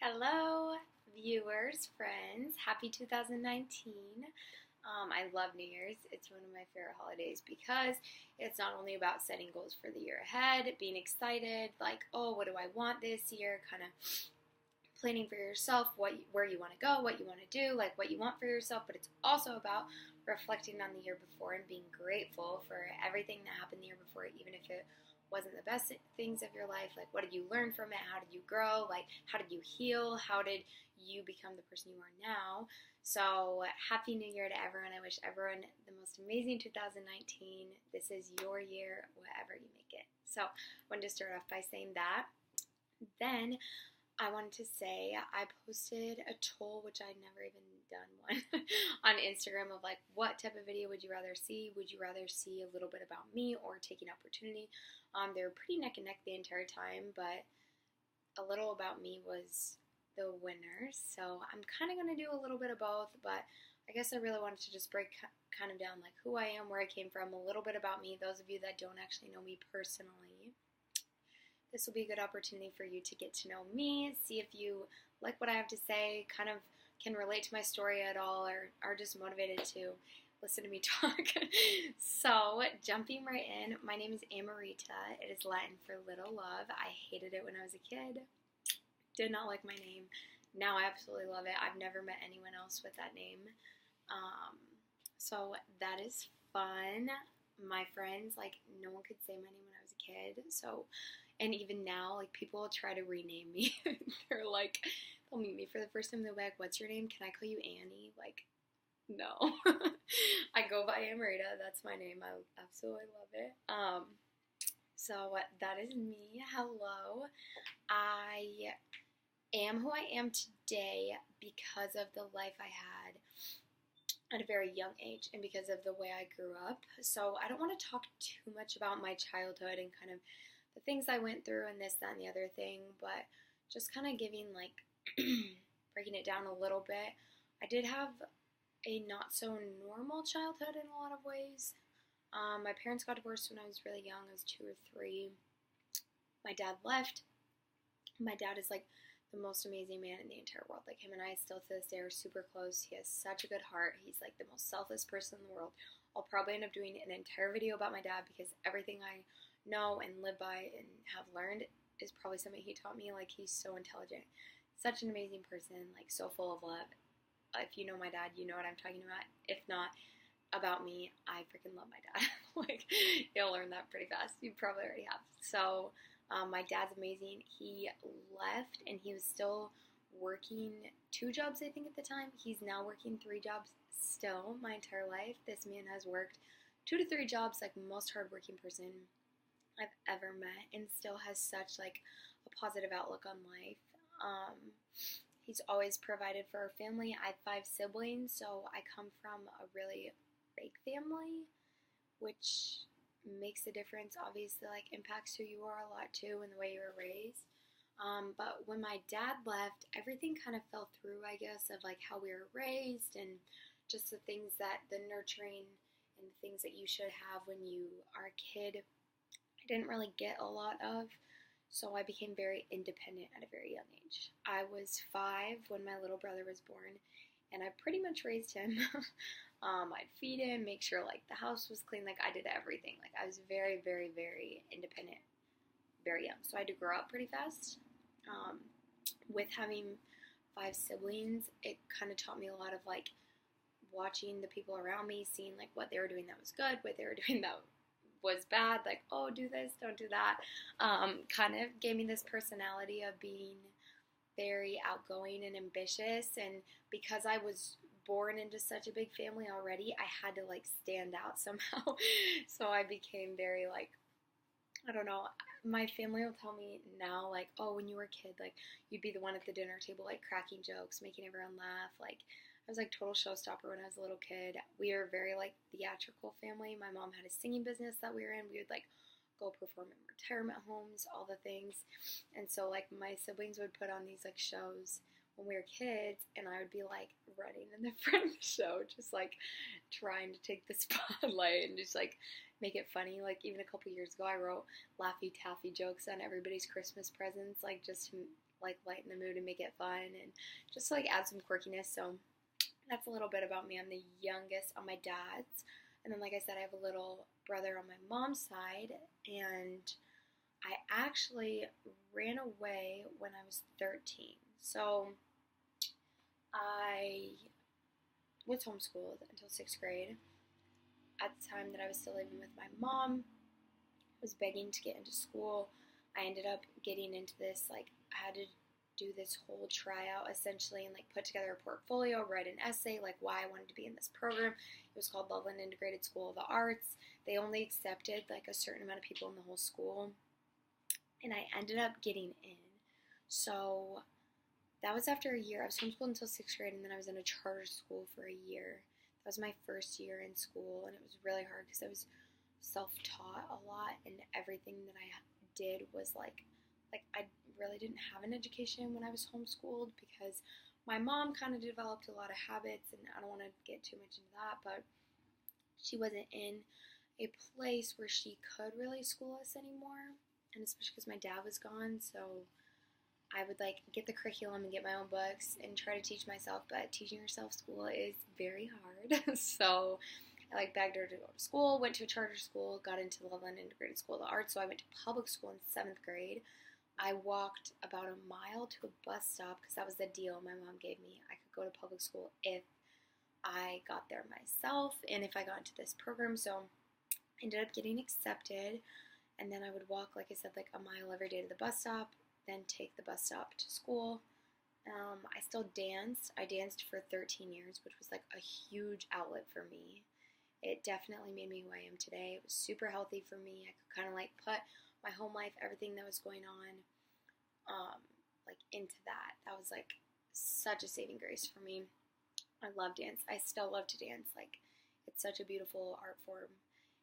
Hello, viewers, friends. Happy 2019. I love New Year's. It's one of my favorite holidays because it's not only about setting goals for the year ahead, being excited, like, oh, what do I want this year, kind of planning for yourself, where you want to go, what you want to do, like what you want for yourself, but it's also about reflecting on the year before and being grateful for everything that happened the year before, even if it wasn't the best things of your life. Like, what did you learn from it? How did you grow? Like, how did you heal? How did you become the person you are now? So, Happy New Year to everyone. I wish everyone the most amazing 2019. This is your year, whatever you make it. So, I wanted to start off by saying that. Then, I wanted to say I posted a poll, which I'd never even done one, on Instagram of like, what type of video would you rather see? Would you rather see a little bit about me or taking opportunity? They were pretty neck and neck the entire time, but a little about me was the winners. So I'm kind of going to do a little bit of both, but I guess I really wanted to just break kind of down like who I am, where I came from, a little bit about me, those of you that don't actually know me personally. This will be a good opportunity for you to get to know me, see if you like what I have to say, kind of can relate to my story at all, or are just motivated to listen to me talk. So, jumping right in, my name is Amarita. It is Latin for little love. I hated it when I was a kid. Did not like my name. Now I absolutely love it. I've never met anyone else with that name. So that is fun. My friends, like, no one could say my name when I was a kid. So, and even now, like, people will try to rename me. They're like, they'll meet me for the first time. They'll be like, what's your name? Can I call you Annie? Like, no. I go by Amarita. That's my name. I absolutely love it. So that is me. Hello. I am who I am today because of the life I had at a very young age and because of the way I grew up. So I don't want to talk too much about my childhood and kind of the things I went through and this, that, and the other thing, but just kind of giving like breaking it down a little bit. I did have a not so normal childhood in a lot of ways. My parents got divorced when I was really young. I was 2 or 3. My dad left. My dad is like the most amazing man in the entire world. Like, him and I still to this day are super close. He has such a good heart. He's like the most selfless person in the world. I'll probably end up doing an entire video about my dad because everything I know and live by and have learned is probably something he taught me. Like, he's so intelligent. Such an amazing person, like so full of love. If you know my dad, you know what I'm talking about. If not, about me, I freaking love my dad. Like, you'll learn that pretty fast. You probably already have. So, my dad's amazing. He left and he was still working 2 jobs, I think, at the time. He's now working 3 jobs still my entire life. This man has worked 2 to 3 jobs, like most hardworking person I've ever met, and still has such like a positive outlook on life. He's always provided for our family. I have 5 siblings, so I come from a really big family, which makes a difference. Obviously, like, impacts who you are a lot too and the way you were raised. But when my dad left, everything kind of fell through, I guess, of like how we were raised and just the things that the nurturing and the things that you should have when you are a kid, I didn't really get a lot of. So I became very independent at a very young age. I was 5 when my little brother was born, and I pretty much raised him. I'd feed him, make sure like the house was clean, like I did everything. Like, I was very, very, very independent, very young. So I had to grow up pretty fast. With having 5 siblings, it kind of taught me a lot of like watching the people around me, seeing like what they were doing that was good, what they were doing that was bad, like, oh, do this, don't do that. Kind of gave me this personality of being very outgoing and ambitious, and because I was born into such a big family already, I had to like stand out somehow. So I became very like, I don't know, my family will tell me now, like, oh, when you were a kid, like, you'd be the one at the dinner table, like, cracking jokes, making everyone laugh. Like, I was like total showstopper when I was a little kid. We were very like theatrical family. My mom had a singing business that we were in. We would like go perform in retirement homes, all the things. And so like my siblings would put on these like shows when we were kids, and I would be like running in the front of the show, just like trying to take the spotlight and just like make it funny. Like, even a couple years ago, I wrote Laffy Taffy jokes on everybody's Christmas presents, like just to like lighten the mood and make it fun and just to like add some quirkiness. So that's a little bit about me. I'm the youngest on my dad's, and then like I said, I have a little brother on my mom's side, and I actually ran away when I was 13. So I was homeschooled until 6th grade. At the time that I was still living with my mom, I was begging to get into school. I ended up getting into this, like, I had to do this whole tryout essentially and like put together a portfolio, write an essay, like why I wanted to be in this program. It was called Loveland Integrated School of the Arts. They only accepted like a certain amount of people in the whole school, and I ended up getting in. So that was after a year. I was homeschooled until 6th grade, and then I was in a charter school for a year. That was my first year in school, and it was really hard because I was self-taught a lot, and everything that I did was like I really didn't have an education when I was homeschooled because my mom kind of developed a lot of habits, and I don't want to get too much into that, but she wasn't in a place where she could really school us anymore, and especially because my dad was gone, so I would like get the curriculum and get my own books and try to teach myself, but teaching yourself school is very hard. So I like begged her to go to school, went to a charter school, got into the Loveland Integrated School of the Arts. So I went to public school in 7th grade. I walked about a mile to a bus stop because that was the deal my mom gave me. I could go to public school if I got there myself and if I got into this program. So I ended up getting accepted, and then I would walk, like I said, like a mile every day to the bus stop, then take the bus stop to school. I still danced. I danced for 13 years, which was like a huge outlet for me. It definitely made me who I am today. It was super healthy for me. I could kind of like put my home life, everything that was going on, like into that. That was like such a saving grace for me. I love dance. I still love to dance. Like, it's such a beautiful art form,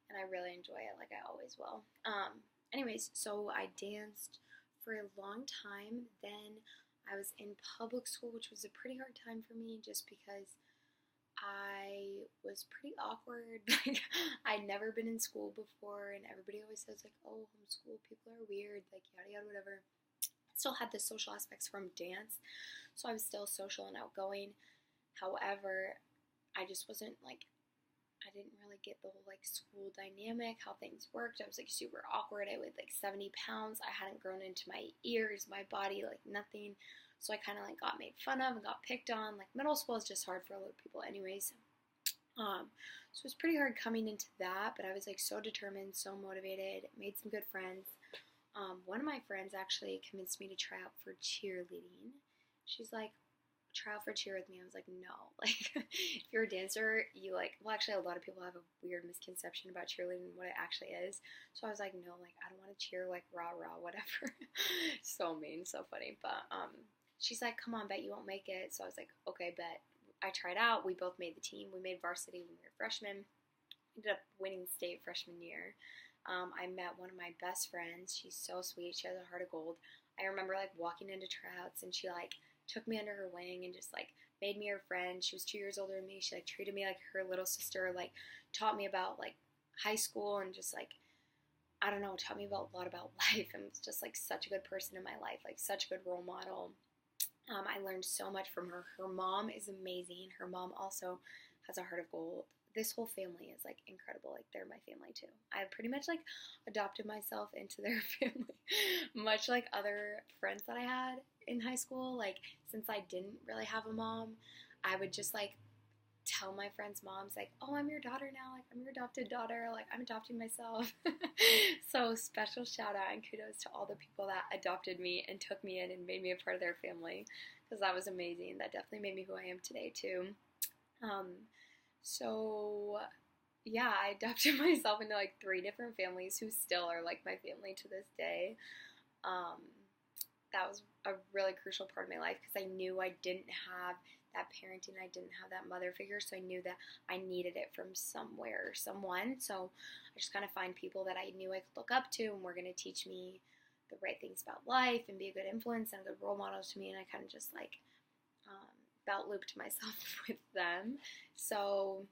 and I really enjoy it. Like I always will. Anyways, so I danced for a long time. Then I was in public school, which was a pretty hard time for me just because I was pretty awkward. Like, I'd never been in school before, and everybody always says, like, oh, homeschool people are weird, like, yada yada, whatever. Still had the social aspects from dance, so I was still social and outgoing. However, I just wasn't like, I didn't really get the whole like school dynamic, how things worked. I was like super awkward. I weighed like 70 pounds. I hadn't grown into my ears, my body, like nothing. So I kind of like got made fun of and got picked on. Like middle school is just hard for a lot of people anyways. So it was pretty hard coming into that, but I was like so determined, so motivated, made some good friends. One of my friends actually convinced me to try out for cheerleading. She's like, try out for cheer with me. I was like, no. Like, if you're a dancer, you like, well, actually, a lot of people have a weird misconception about cheerleading and what it actually is. So I was like, no, like, I don't want to cheer, like, rah, rah, whatever. So mean, so funny. But she's like, come on, bet you won't make it. So I was like, okay, bet. I tried out. We both made the team. We made varsity when we were freshmen. Ended up winning state freshman year. I met one of my best friends. She's so sweet. She has a heart of gold. I remember, like, walking into tryouts, and she, like, took me under her wing and just like made me her friend. She was 2 years older than me. She like treated me like her little sister, like taught me about like high school and just like, I don't know, taught me about a lot about life, and was just like such a good person in my life, like such a good role model. I learned so much from her. Her mom is amazing. Her mom also has a heart of gold. This whole family is like incredible. Like, they're my family too. I pretty much like adopted myself into their family, much like other friends that I had in high school. Like, since I didn't really have a mom, I would just like tell my friends' moms, like, oh, I'm your daughter now. Like, I'm your adopted daughter. Like, I'm adopting myself. So special shout out and kudos to all the people that adopted me and took me in and made me a part of their family, because that was amazing. That definitely made me who I am today too. So yeah, I adopted myself into like 3 different families who still are like my family to this day. That was a really crucial part of my life because I knew I didn't have that parenting, I didn't have that mother figure, so I knew that I needed it from somewhere or someone. So I just kind of find people that I knew I could look up to and were going to teach me the right things about life and be a good influence and a good role model to me, and I kind of just like belt looped myself with them. So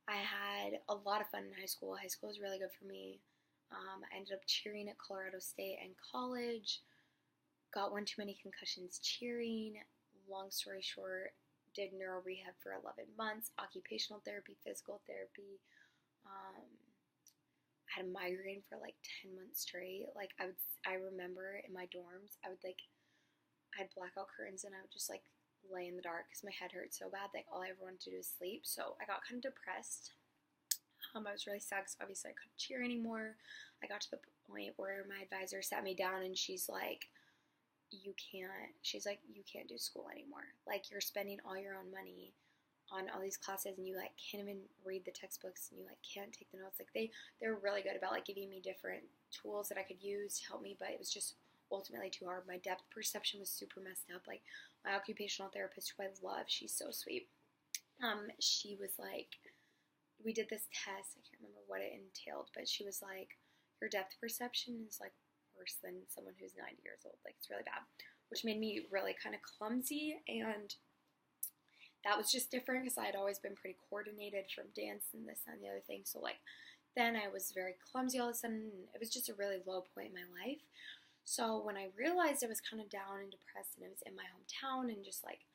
I had a lot of fun in high school. High school was really good for me. I ended up cheering at Colorado State and college. got one too many concussions cheering. Long story short, did neuro rehab for 11 months, occupational therapy, physical therapy. I had a migraine for like 10 months straight. Like I remember in my dorms, I had blackout curtains and I would just like lay in the dark because my head hurt so bad. Like all I ever wanted to do was sleep. So I got kind of depressed. I was really sad because obviously I couldn't cheer anymore. I got to the point where my advisor sat me down and she's like, you can't do school anymore. Like you're spending all your own money on all these classes and you like can't even read the textbooks and you like can't take the notes. Like they're really good about like giving me different tools that I could use to help me, but it was just ultimately too hard. My depth perception was super messed up. Like my occupational therapist, who I love, she's so sweet. She was like, we did this test. I can't remember what it entailed, but she was like, your depth perception is like worse than someone who's 90 years old. Like it's really bad, which made me really kind of clumsy, and that was just different because I had always been pretty coordinated from dance and this and the other thing. So like then I was very clumsy all of a sudden. It was just a really low point in my life. So when I realized I was kind of down and depressed and I was in my hometown and just like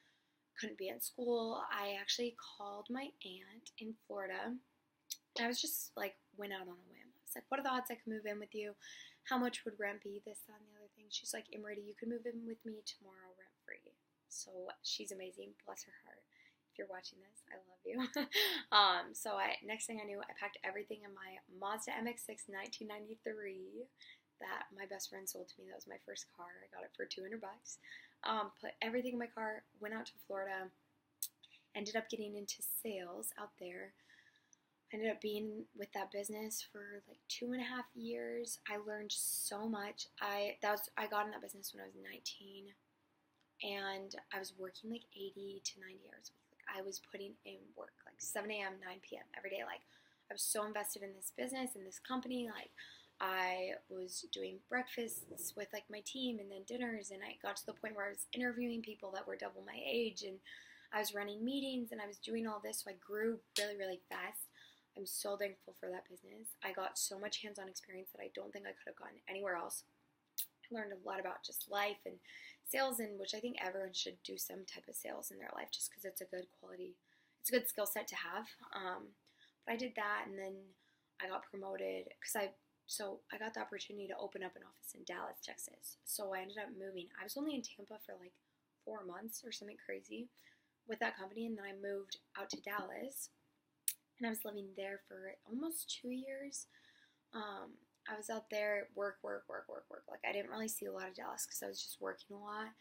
couldn't be in school, I actually called my aunt in Florida. I was just like went out on a whim. I was like, what are the odds I could move in with you? How much would rent be? This, that, and the other thing. She's like, Imrita, you can move in with me tomorrow rent free. So she's amazing. Bless her heart. If you're watching this, I love you. So next thing I knew, I packed everything in my Mazda MX-6 1993 that my best friend sold to me. That was my first car. I got it for $200. Put everything in my car, went out to Florida, ended up getting into sales out there. I ended up being with that business for like 2.5 years. I learned so much. I got in that business when I was 19, and I was working like 80 to 90 hours a week. Like I was putting in work like 7 a.m., 9 p.m. every day. Like I was so invested in this business, in this company. Like I was doing breakfasts with like my team and then dinners, and I got to the point where I was interviewing people that were double my age, and I was running meetings and I was doing all this. So I grew really, really fast. I'm so thankful for that business. I got so much hands-on experience that I don't think I could have gotten anywhere else. I learned a lot about just life and sales, and which I think everyone should do some type of sales in their life just because it's a good quality, it's a good skill set to have. But I did that, and then I got promoted because I got the opportunity to open up an office in Dallas, Texas. So I ended up moving. I was only in Tampa for like 4 months or something crazy with that company, and then I moved out to Dallas, and I was living there for almost 2 years. I was out there, work. Like I didn't really see a lot of Dallas because I was just working a lot.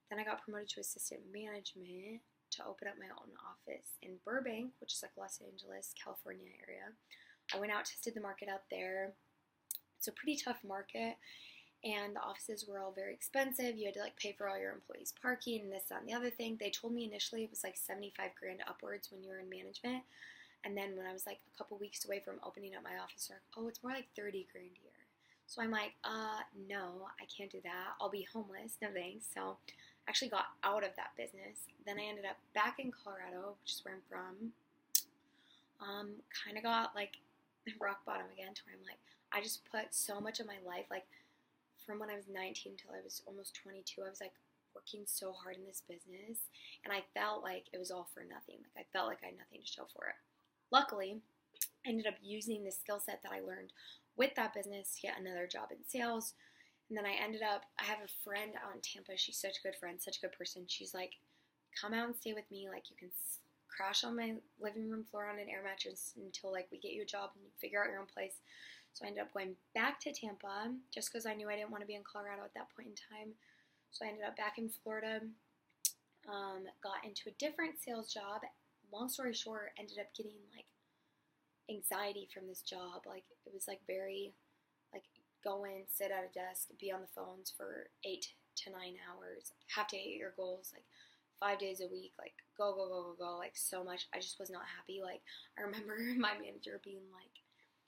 Then I got promoted to assistant management to open up my own office in Burbank, which is like Los Angeles, California area. I went out, tested the market out there. It's a pretty tough market, and the offices were all very expensive. You had to like pay for all your employees' parking and this, that, and the other thing. They told me initially it was like $75,000 upwards when you were in management. And then when I was like a couple weeks away from opening up my office, they're like, oh, it's more like $30,000 a year. So I'm like, no, I can't do that. I'll be homeless. No thanks. So I actually got out of that business. Then I ended up back in Colorado, which is where I'm from. Kind of got like rock bottom again, to where I'm like, I just put so much of my life, like from when I was 19 till I was almost 22, I was like working so hard in this business, and I felt like it was all for nothing. Like I felt like I had nothing to show for it. Luckily, I ended up using the skill set that I learned with that business to get another job in sales. And then I have a friend out in Tampa. She's such a good friend, such a good person. She's like, come out and stay with me. Like you can crash on my living room floor on an air mattress until like we get you a job and you figure out your own place. So I ended up going back to Tampa just because I knew I didn't want to be in Colorado at that point in time. So I ended up back in Florida, got into a different sales job. Long story short, ended up getting like anxiety from this job. Like it was like very like go in, sit at a desk, be on the phones for 8 to 9 hours, have to hit your goals like 5 days a week, like go, like so much. I just was not happy. Like I remember my manager being like,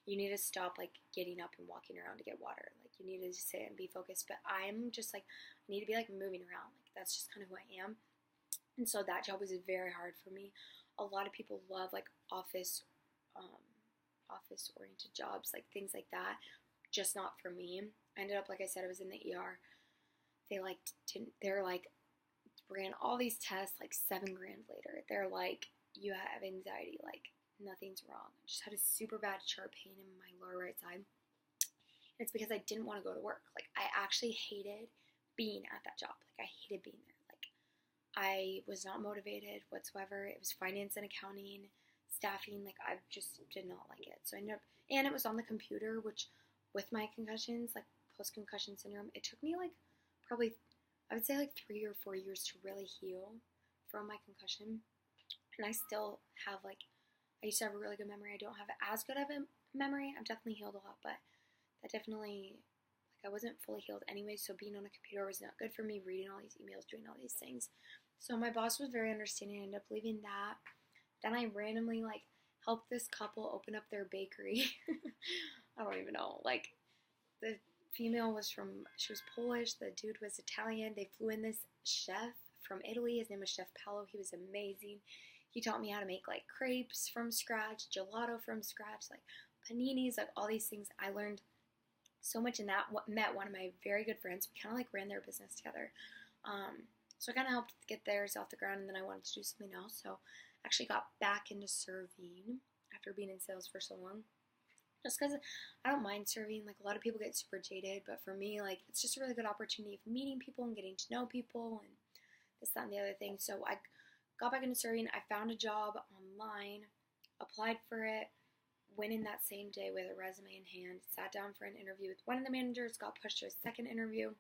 you need to stop like getting up and walking around to get water. Like you need to just sit and be focused. But I'm just like, I need to be like moving around. Like that's just kind of who I am. And so that job was very hard for me. A lot of people love like office oriented jobs, like things like that. Just not for me. I ended up, like I said, I was in the ER they like didn't, they're like, ran all these tests like $7,000 later. They're like, you have anxiety, like nothing's wrong. I just had a super bad sharp pain in my lower right side. And it's because I didn't want to go to work. Like I actually hated being at that job. Like I hated being there. Like I was not motivated whatsoever. It was finance and accounting, staffing. Like I just did not like it. So I ended up, and it was on the computer, which with my concussions, like post-concussion syndrome, it took me like probably, I would say like 3 or 4 years to really heal from my concussion. And I still have like, I used to have a really good memory. I don't have as good of a memory. I've definitely healed a lot, but that definitely, like I wasn't fully healed anyway, so being on a computer was not good for me, reading all these emails, doing all these things. So my boss was very understanding. I ended up leaving that. Then I randomly like helped this couple open up their bakery. I don't even know. Like the female was she was Polish, the dude was Italian. They flew in this chef from Italy. His name was Chef Paolo. He was amazing. He taught me how to make like crepes from scratch, gelato from scratch, like paninis, like all these things. I learned so much in that. Met one of my very good friends. We kind of like ran their business together. So I kind of helped get theirs off the ground, and then I wanted to do something else. So I actually got back into serving after being in sales for so long. Just because I don't mind serving. Like a lot of people get super jaded, but for me, like it's just a really good opportunity of meeting people and getting to know people and this, that, and the other thing. So I got back into serving. I found a job online, applied for it, went in that same day with a resume in hand, sat down for an interview with one of the managers, got pushed to a second interview,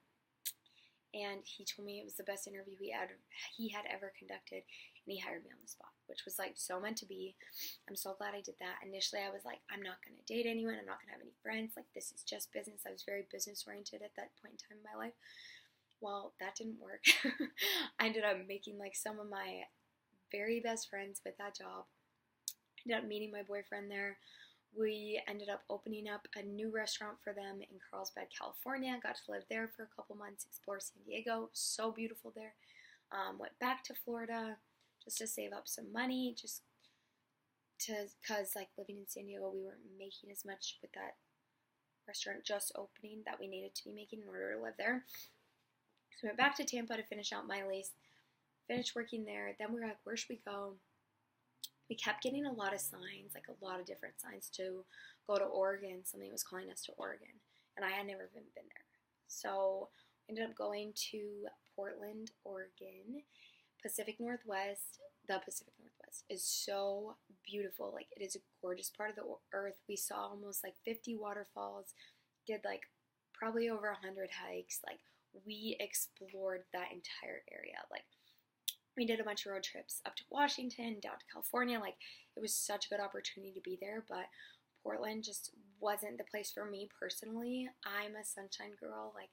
and he told me it was the best interview he had ever conducted, and he hired me on the spot, which was like so meant to be. I'm so glad I did that. Initially, I was like, I'm not going to date anyone. I'm not going to have any friends. Like, this is just business. I was very business-oriented at that point in time in my life. Well, that didn't work. I ended up making like some of my very best friends with that job. Ended up meeting my boyfriend there. We ended up opening up a new restaurant for them in Carlsbad, California. Got to live there for a couple months, explore San Diego. So beautiful there. Went back to Florida just to save up some money, just because like living in San Diego, we weren't making as much with that restaurant just opening that we needed to be making in order to live there. So we went back to Tampa to finish out my lease, finished working there. Then we were like, where should we go? We kept getting a lot of signs, like a lot of different signs to go to Oregon. Something was calling us to Oregon, and I had never even been there. So I ended up going to Portland, Oregon. The Pacific Northwest is so beautiful. Like, it is a gorgeous part of the earth. We saw almost like 50 waterfalls, did like probably over 100 hikes. Like, we explored that entire area. Like, we did a bunch of road trips up to Washington, down to California. Like, it was such a good opportunity to be there, but Portland just wasn't the place for me personally. I'm a sunshine girl. Like,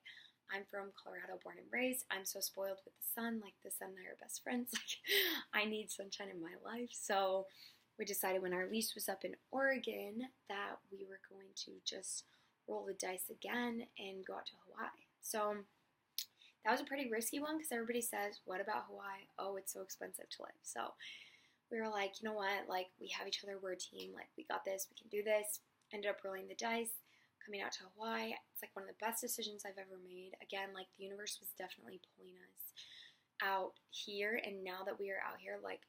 I'm from Colorado, born and raised. I'm so spoiled with the sun. Like, the sun and I are best friends. Like, I need sunshine in my life. So we decided when our lease was up in Oregon that we were going to just roll the dice again and go out to Hawaii. So that was a pretty risky one because everybody says, what about Hawaii? Oh, it's so expensive to live. So we were like, you know what? Like, we have each other. We're a team. Like, we got this. We can do this. Ended up rolling the dice, coming out to Hawaii. It's like one of the best decisions I've ever made. Again, like, the universe was definitely pulling us out here. And now that we are out here, like,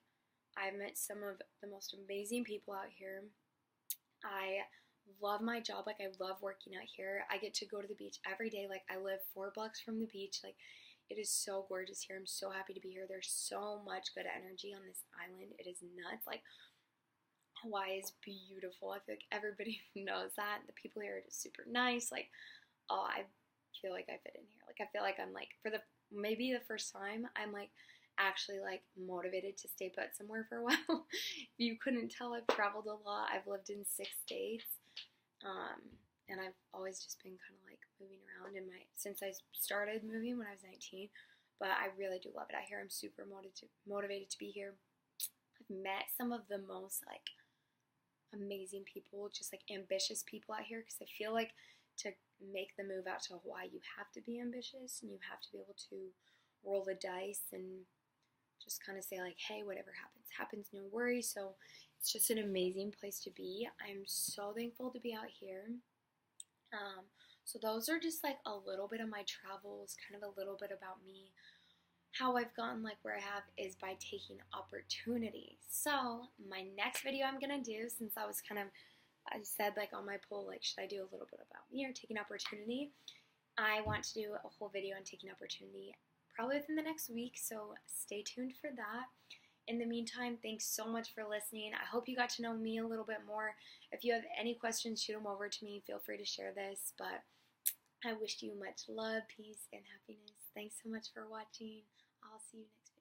I've met some of the most amazing people out here. I love my job. Like, I love working out here. I get to go to the beach every day. Like, I live 4 blocks from the beach. Like, it is so gorgeous here. I'm so happy to be here. There's so much good energy on this island. It is nuts. Like, Hawaii is beautiful. I feel like everybody knows that. The people here are just super nice. Like, oh, I feel like I fit in here. Like, I feel like I'm like, maybe the first time, I'm like actually like motivated to stay put somewhere for a while. If you couldn't tell, I've traveled a lot. I've lived in 6 states. And I've always just been kind of like moving around since I started moving when I was 19, but I really do love it out here. I'm super motivated to be here. I've met some of the most like amazing people, just like ambitious people out here, because I feel like to make the move out to Hawaii, you have to be ambitious and you have to be able to roll the dice and just kind of say like, hey, whatever happens, no worries. So it's just an amazing place to be. I'm so thankful to be out here. So those are just like a little bit of my travels, kind of a little bit about me. How I've gotten like where I have is by taking opportunity. So my next video I'm gonna do, since I was kind of, I said like on my poll, like should I do a little bit about me or taking opportunity, I want to do a whole video on taking opportunity probably within the next week, so stay tuned for that. In the meantime, thanks so much for listening. I hope you got to know me a little bit more. If you have any questions, shoot them over to me. Feel free to share this, but I wish you much love, peace, and happiness. Thanks so much for watching. I'll see you next week.